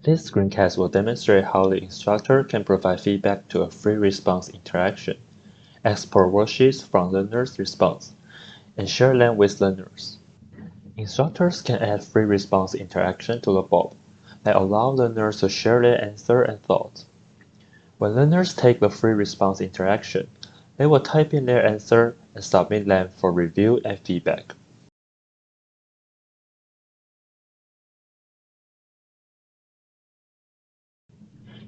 This screencast will demonstrate how the instructor can provide feedback to a free response interaction, export worksheets from learners' response, and share them with learners. Instructors can add free response interaction to the Bob that allow learners to share their answer and thoughts. When learners take the free response interaction, they will type in their answer and submit them for review and feedback.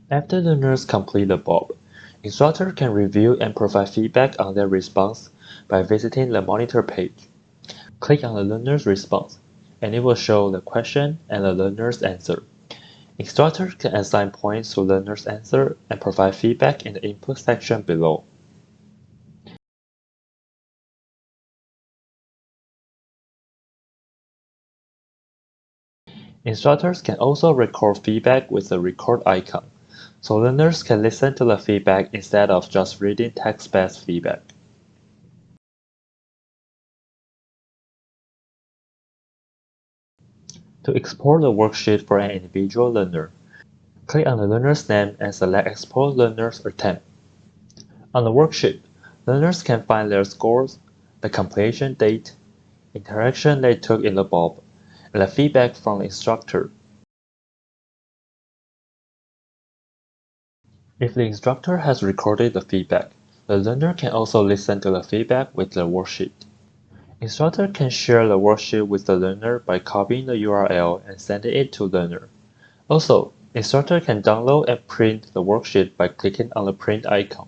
After learners complete the Bob, instructor can review and provide feedback on their response by visiting the monitor page. Click on the learner's response, and it will show the question and the learner's answer. Instructors can assign points to learner's answer and provide feedback in the input section below. Instructors can also record feedback with the record icon, so learners can listen to the feedback instead of just reading text-based feedback. To export the worksheet for an individual learner, click on the learner's name and select Export Learner's Attempt. On the worksheet, learners can find their scores, the completion date, interaction they took in the Bob, and the feedback from the instructor. If the instructor has recorded the feedback, the learner can also listen to the feedback with the worksheet. Instructor can share the worksheet with the learner by copying the URL and sending it to learner. Also, instructor can download and print the worksheet by clicking on the print icon.